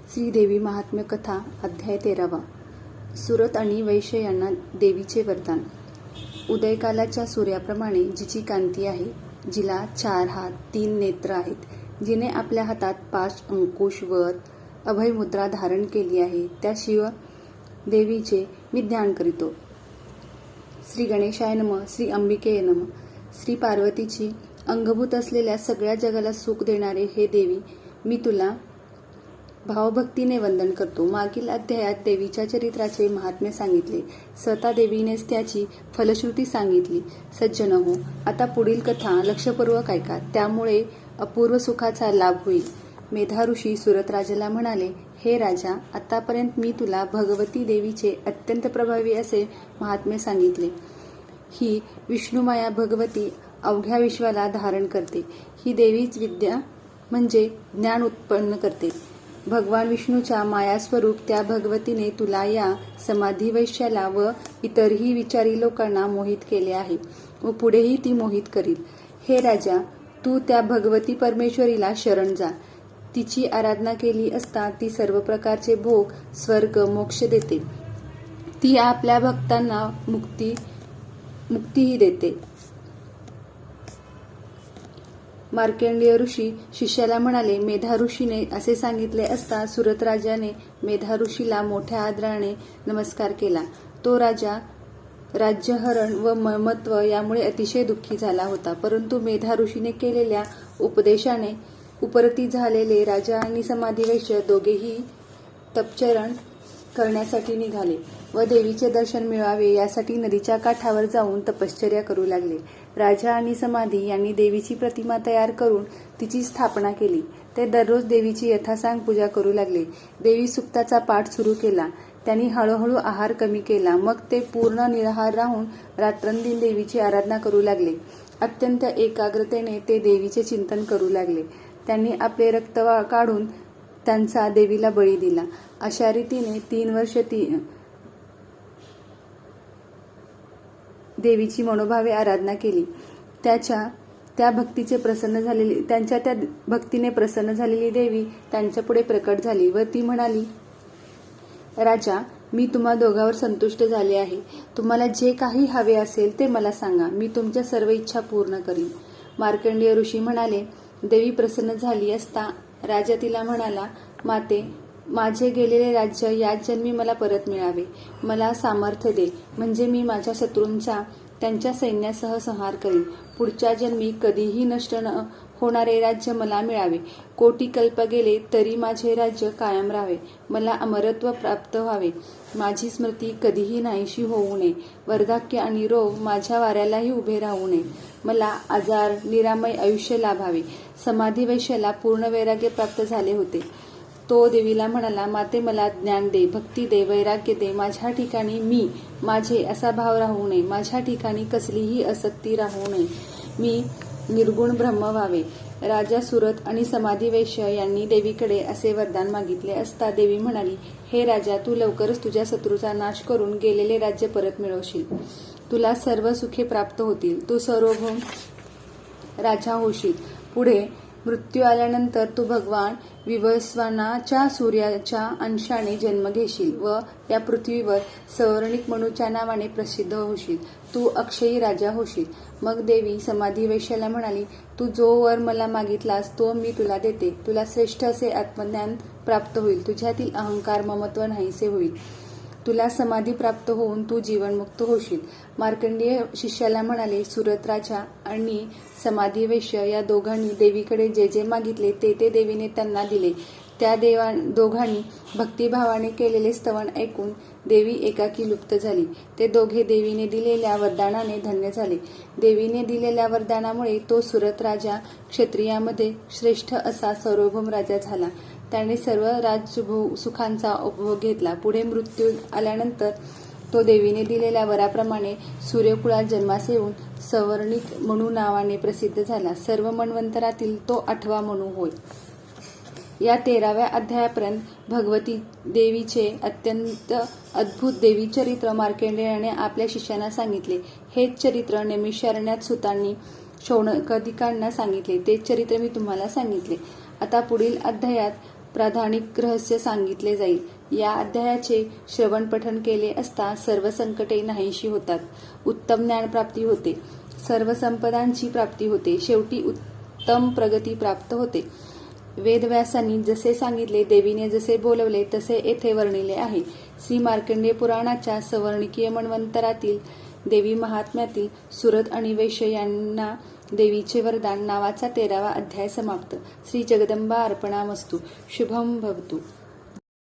श्रीदेवी महात्म्य कथा अध्याय 13. सुरत आणि वैश्य यांना देवीचे वरदान. उदयकालाच्या सूर्याप्रमाणे जिची कांती आहे, जिला 4 हात 3 नेत्र आहेत, जिने आपल्या हातात 5 अंकुश वर अभयमुद्रा धारण केली आहे, त्या शिव देवीचे मी ध्यान करीतो. श्री गणेशाय नमः. श्री अंबिकेय नमः. श्री पार्वतीची अंगभूत असलेल्या सगळ्या जगाला सुख देणारे हे देवी, मी तुला भावभक्तीने वंदन करतो. मागील अध्यायात देवीच्या चरित्राचे महात्म्य सांगितले. स्वतः देवीनेच त्याची फलश्रुती सांगितली. सज्जन हो, आता पुढील कथा लक्षपूर्वक ऐका, त्यामुळे अपूर्व सुखाचा लाभ होईल. मेधा ऋषी सुरत राजाला म्हणाले, हे राजा, आतापर्यंत मी तुला भगवती देवीचे अत्यंत प्रभावी असे महात्म्य सांगितले. ही विष्णुमाया भगवती अवघ्या विश्वाला धारण करते. ही देवीच विद्या म्हणजे ज्ञान उत्पन्न करते. भगवान विष्णूच्या मायास्वरूप त्या भगवतीने तुला या समाधी वैश्याला व इतरही विचारी लोकांना मोहित केले आहे व पुढेही ती मोहित करील. हे राजा, तू त्या भगवती परमेश्वरीला शरण जा. तिची आराधना केली असता ती सर्व प्रकारचे भोग, स्वर्ग, मोक्ष देते. ती आपल्या भक्तांना मुक्तीही देते. मार्कंडेय ऋषी शिष्याला म्हणाले, मेधा ऋषीने असे सांगितले असता सुरत राजाने मेधा ऋषीला मोठ्या आदराने नमस्कार केला. तो राजा राज्यहरण व ममत्व यामुळे अतिशय दुःखी झाला होता. परंतु मेधा ऋषीने केलेल्या उपदेशाने उपरती झालेले राजा आणि समाधी वैश्य दोघेही तपचरण करण्यासाठी निघाले व देवीचे दर्शन मिळावे यासाठी नदीच्या काठावर जाऊन तपश्चर्या करू लागले. राजा आणि समाधी यांनी देवीची प्रतिमा तयार करून तिची स्थापना केली. ते दररोज देवीची यथासांग पूजा करू लागले. देवी सुक्ताचा पाठ सुरू केला. त्यांनी हळूहळू आहार कमी केला. मग ते पूर्ण निराहार राहून रात्रंदिन देवीची आराधना करू लागले. अत्यंत एकाग्रतेने ते देवीचे चिंतन करू लागले. त्यांनी आपले रक्त काढून त्यांचा देवीला बळी दिला. अशा रीतीने 3 वर्ष देवीची मनोभावे आराधना केली. त्यांच्या त्या भक्तीने प्रसन्न झालेली देवी त्यांच्या पुढे प्रकट झाली व ती म्हणाली, राजा, मी तुम्हा दोघांवर संतुष्ट झाले आहे. तुम्हाला जे काही हवे असेल ते मला सांगा. मी तुमच्या सर्व इच्छा पूर्ण करीन. मार्कंडेय ऋषी म्हणाले, देवी प्रसन्न झाली असता राजा तिला म्हणाला, माते, माझे गेलेले राज्य याच जन्मी मला परत मिळावे. मला सामर्थ्य दे, म्हणजे मी माझ्या शत्रूंचा त्यांच्या सैन्यासह संहार करीन. पुढच्या जन्मी कधीही नष्ट न होणारे राज्य मला मिळावे. कोटी कल्प गेले तरी माझे राज्य कायम राहावे. मला अमरत्व प्राप्त व्हावे. माझी स्मृती कधीही नाहीशी होऊ नये. वार्धक्य आणि रोग माझ्या वाऱ्यालाही उभे राहू नये. मला आजार निरामय आयुष्य लाभावे. समाधी वैश्याला पूर्ण वैराग्य प्राप्त झाले होते. तो देवीला म्हणाला, माते, मला ज्ञान दे, भक्ती दे, वैराग्य दे. माझ्या ठिकाणी मी माझे असा भाव राहू नये. माझ्या ठिकाणी कसलीही आसक्ती राहू नये. मी निर्गुण ब्रह्म व्हावे. राजा सुरत आणि समाधी वैश्य यांनी देवीकडे असे वरदान मागितले असता देवी म्हणाली, हे राजा, तू लवकरच तुझ्या शत्रूचा नाश करून गेलेले राज्य परत मिळवशील. तुला सर्व सुखे प्राप्त होतील. तू सार्वभौम राजा होशील. पुढे मृत्यू आल्यानंतर तू भगवान विवस्वानाच्या सूर्याच्या अंशाने जन्म घेशील व या पृथ्वीवर सौवर्णिक मनुच्या नावाने प्रसिद्ध होशील. तू अक्षयी राजा होशील. मग देवी समाधी वैश्याला म्हणाली, तू जो वर मला मागितलास तो मी तुला देते. तुला श्रेष्ठ असे आत्मज्ञान प्राप्त होईल. तुझ्यातील अहंकार ममत्व नाहीसे होईल. तुला समाधी प्राप्त होऊन तू जीवनमुक्त होशील. मार्कंडेय शिष्याला म्हणाले, सुरत राजा आणि समाधी वैश्य या दोघांनी देवीकडे जे जे मागितले ते देवीने त्यांना दिले. त्या दोघांनी भक्तिभावाने केलेले स्तवन ऐकून देवी एकाकी लुप्त झाली. ते दोघे देवीने दिलेल्या वरदानाने धन्य झाले. देवीने दिलेल्या वरदानामुळे तो सुरत राजा क्षत्रियामध्ये श्रेष्ठ असा सार्वभौम राजा झाला. त्याने सर्व सुखांचा उपभोग घेतला. पुढे मृत्यू आल्यानंतर तो देवीने दिलेल्या वराप्रमाणे सूर्यकुळात जन्मास येऊन सौवर्णिक मनु नावाने प्रसिद्ध झाला. सर्व मन्वंतरातील तो 8वा मनु होय. या 13व्या अध्यायापर्यंत भगवती देवीचे अत्यंत अद्भुत देवी चरित्र मार्कंडेयाने आपल्या शिष्यांना सांगितले. हेच चरित्र नैमिषारण्यात सुतांनी शौनकादिकांना सांगितले. तेच चरित्र मी तुम्हाला सांगितले. आता पुढील अध्यायात प्राधानिक रहस्य सांगितले जाईल. या अध्यायाचे श्रवण पठण केले असता सर्व संकटे नाहीशी होतात. उत्तम ज्ञानप्राप्ती होते. सर्व संपदांची प्राप्ती होते. शेवटी उत्तम प्रगती प्राप्त होते. वेदव्यासांनी जसे सांगितले, देवीने जसे बोलवले तसे येथे वर्णिले आहे. श्री मार्कंडेय पुराणाच्या सवर्णिकीय मन्वंतरातील देवी महात्म्यातील सुरत आणि वैश्य यांना देवीचे वरदान नावाचा 13वा अध्याय समाप्त. श्री जगदंबा अर्पणामस्तु. शुभम भवतु.